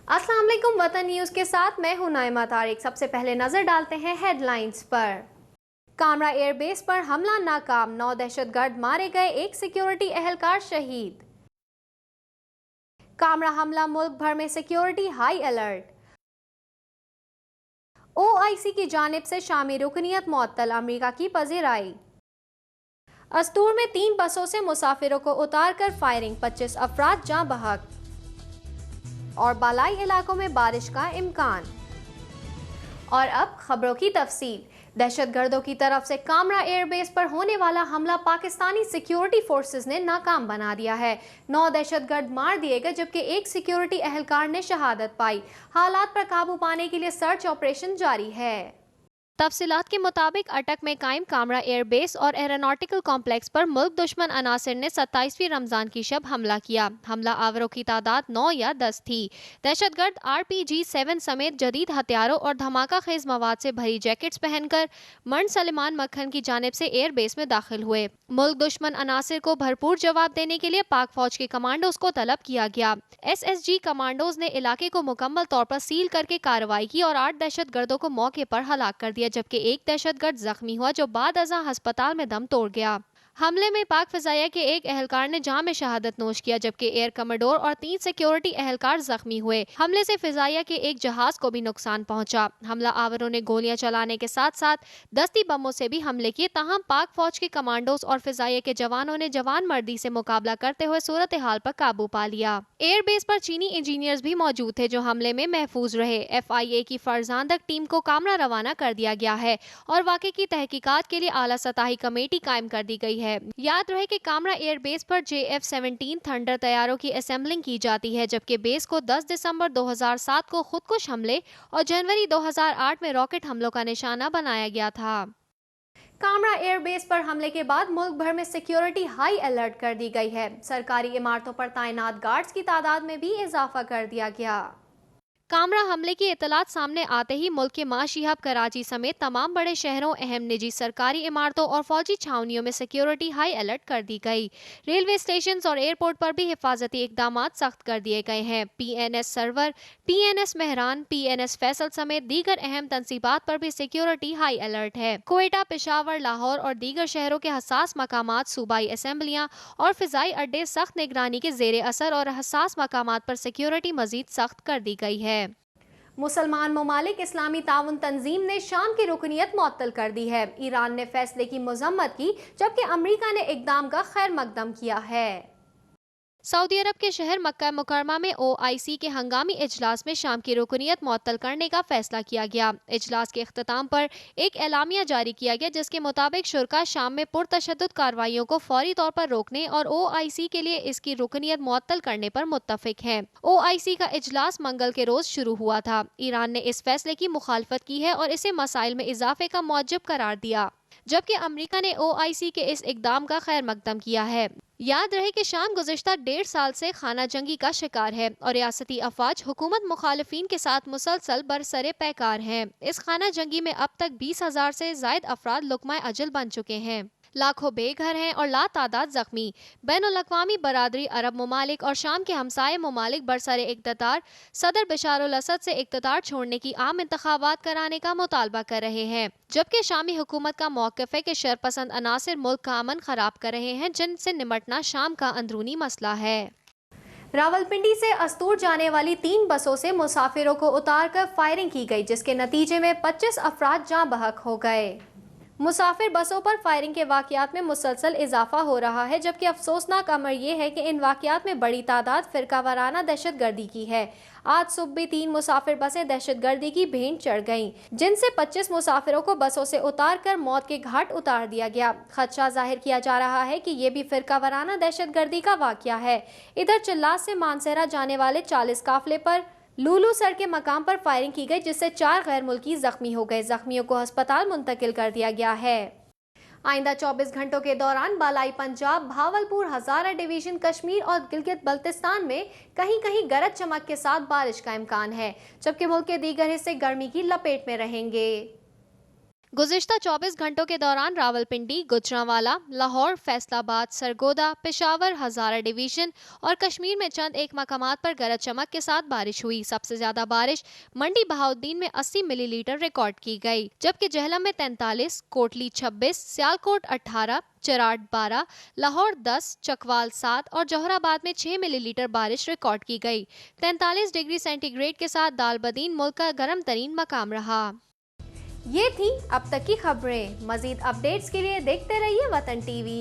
अस्सलाम वालेकुम वतन न्यूज़ के साथ मैं हूं नाइमा तारिक। सबसे पहले नजर डालते हैं हेडलाइंस पर। कामरा एयरबेस पर हमला नाकाम, 9 दहशतगर्द मारे गए, एक सिक्योरिटी एहलकार शहीद। कामरा हमला, मुल्क भर में सिक्योरिटी हाई अलर्ट। ओआईसी की जानिब से शामी रुकनियत मुअत्तल, अमरीका की पज़ीराई। अस्तूर में 3 बसों से मुसाफिरों को उतारकर फायरिंग, 25 अफराद जाँ बहक। और बालाई इलाकों में बारिश का इम्कान। और अब खबरों की तफसील। दहशतगर्दों की तरफ से कामरा एयरबेस पर होने वाला हमला पाकिस्तानी सिक्योरिटी फोर्सेस ने नाकाम बना दिया है। 9 दहशतगर्द मार दिए गए जबकि एक सिक्योरिटी एहलकार ने शहादत पाई। हालात पर काबू पाने के लिए सर्च ऑपरेशन जारी है। तफसीलात के मुताबिक अटक में कायम कामरा एयरबेस और एरोनॉटिकल कॉम्प्लेक्स पर मुल्क दुश्मन अनासिर ने 27वीं रमजान की शब हमला किया। हमला आवरों की तादाद 9 या 10 थी। दहशतगर्द RPG-7 समेत जदीद हथियारों और धमाका खेज मवाद से भरी जैकेट्स पहनकर मंड सलेमान मक्खन की जानिब से एयरबेस में दाखिल हुए। मुल्क दुश्मन अनासिर को भरपूर जवाब देने के लिए पाक फौज के कमांडोज को तलब किया गया। SSG कमांडोज ने इलाके को मुकम्मल तौर पर सील करके कार्रवाई की और 8 दहशतगर्दों को मौके पर हलाक कर दिया, जबकि एक दहशतगर्द जख्मी हुआ जो बाद अज़ां अस्पताल में दम तोड़ गया। हमले में पाक फिजाइया के एक एहलकार ने जाम में शहादत नोश किया, जबकि एयर कमोडोर और 3 सिक्योरिटी एहलकार जख्मी हुए। हमले से फिजाइया के एक जहाज को भी नुकसान पहुंचा। हमला आवरों ने गोलियां चलाने के साथ साथ दस्ती बमों से भी हमले किए। ताहम पाक फौज के कमांडोज और फिजाइया के जवानों ने जवान मर्दी से मुकाबला करते हुए सूरत हाल पर काबू पा लिया। एयरबेस पर चीनी इंजीनियर्स भी मौजूद थे जो हमले में महफूज रहे। FIA की फर्जांदक टीम को कामरा रवाना कर दिया गया है और वाक़े की तहकीकात के लिए आला सतही कमेटी कायम कर दी गई है। याद रहे कि कामरा एयरबेस पर JF-17 थंडर तैयारों की असेंबलिंग की जाती है, जबकि बेस को 10 दिसंबर 2007 को खुदकुश हमले और जनवरी 2008 में रॉकेट हमलों का निशाना बनाया गया था। कामरा एयरबेस पर हमले के बाद मुल्क भर में सिक्योरिटी हाई अलर्ट कर दी गई है। सरकारी इमारतों पर तैनात गार्ड्स की तादाद में भी इजाफा कर दिया गया। कामरा हमले की इतलात सामने आते ही मुल्क के माशी हब कराची समेत तमाम बड़े शहरों, अहम निजी सरकारी इमारतों और फौजी छावनियों में सिक्योरिटी हाई अलर्ट कर दी गई। रेलवे स्टेशन और एयरपोर्ट पर भी हिफाजती इकदाम सख्त कर दिए गए हैं। PNS Sarwar, PNS Mehran, PNS Faisal समेत दीगर अहम तंसीबात पर भी सिक्योरिटी हाई अलर्ट है। क्वेटा, पेशावर, लाहौर और दीगर शहरों के हसास मकामात, सूबाई असेंबलियां और फिजाई अड्डे सख्त निगरानी के जेर असर और हसास मकामात पर सिक्योरिटी मजीद सख्त कर दी गई है। मुसलमान ममालिक इस्लामी ताउन तंजीम ने शाम की रुकनियत मुअत्तल कर दी है। ईरान ने फैसले की मजम्मत की जबकि अमरीका ने इकदाम का खैर मकदम किया है। सऊदी अरब के शहर मक्का मुकरमा में OIC के हंगामी इजलास में शाम की रुकनियत मुअत्तल करने का फैसला किया गया। इजलास के इख्तिताम पर एक एलामिया जारी किया गया जिसके मुताबिक शुरा शाम में पुरतशद्दुद कार्रवाइयों को फौरी तौर पर रोकने और OIC के लिए इसकी रुकनियत मुअत्तल करने पर मुत्तफिक हैं। OIC का इजलास मंगल के रोज शुरू हुआ था। ईरान ने इस फैसले की मुखालफत की है और इसे मसाइल में इजाफे का मौजब करार दिया, जबकि अमरीका ने OIC के इस इकदाम का खैर मकदम किया है। याद रहे कि शाम गुज़िश्ता 1.5 साल से खाना जंगी का शिकार है और रियासती अफवाज हुकूमत मुखालिफिन के साथ मुसलसल बरसरे पैकार हैं। इस खाना जंगी में अब तक 20,000 से ज़ायद अफराद लुक़मा अजल बन चुके हैं। लाखों बेघर हैं और ला तादाद जख्मी। बैनुल-अक़वामी बरादरी, अरब ममालिक और शाम के हमसाये ममालिक बरसरे इक़्तिदार सदर बशारुल असद से इक़्तिदार छोड़ने की आम इंतखाबात कराने का मुतालबा कर रहे हैं, जबकि शामी हुकूमत का मौक़िफ़ है कि शरपसंद अनासिर मुल्क का अमन खराब कर रहे हैं, जिनसे निमटना शाम का अंदरूनी मसला है। रावलपिंडी से अस्तूर जाने वाली 3 बसों से मुसाफिरों को उतारकर फायरिंग की गई, जिसके नतीजे में 25 अफराद जाँ बहक हो गए। मुसाफिर बसों पर फायरिंग के वाक़यात में मुसलसल इजाफा हो रहा है, जबकि अफसोसनाक अमर यह है कि इन वाक़यात में बड़ी तादाद फ़िरका वाराना दहशतगर्दी की है। आज सुबह भी 3 मुसाफिर बसें दहशतगर्दी की भेंट चढ़ गईं, जिनसे 25 मुसाफिरों को बसों से उतारकर मौत के घाट उतार दिया गया। खदशा जाहिर किया जा रहा है कि ये भी फ़िरका वाराना दहशतगर्दी का वाक़या है। इधर चिल्लास से मानसहरा जाने वाले 40 काफिले पर लूलू सर के मकाम पर फायरिंग की गई, जिससे 4 गैर मुल्की जख्मी हो गए। जख्मियों को अस्पताल मुंतकिल कर दिया गया है। आइंदा 24 घंटों के दौरान बालाई पंजाब, भावलपुर, हज़ारा डिवीज़न, कश्मीर और गिलगित बल्तिस्तान में कहीं कहीं गरज चमक के साथ बारिश का इम्कान है, जबकि मुल्क के दीगर हिस्से गर्मी की लपेट में रहेंगे। गुज़िश्ता 24 घंटों के दौरान रावलपिंडी, गुजरांवाला, लाहौर, फैसलाबाद, सरगोदा, पेशावर, हज़ारा डिवीजन और कश्मीर में चंद एक मकामात पर गरज चमक के साथ बारिश हुई। सबसे ज्यादा बारिश मंडी बहाउद्दीन में 80 मिलीलीटर रिकॉर्ड की गई, जबकि जहलम में 43, कोटली 26, सियालकोट 18, चराट 12, लाहौर 10, चकवाल 7 और जौहराबाद में 6 मिलीलीटर बारिश रिकॉर्ड की गई। 43 डिग्री सेंटीग्रेड के साथ दालबदीन मुल्क का गर्म तरीन मकाम रहा। ये थी अब तक की खबरें। मजीद अपडेट्स के लिए देखते रहिए वतन टीवी।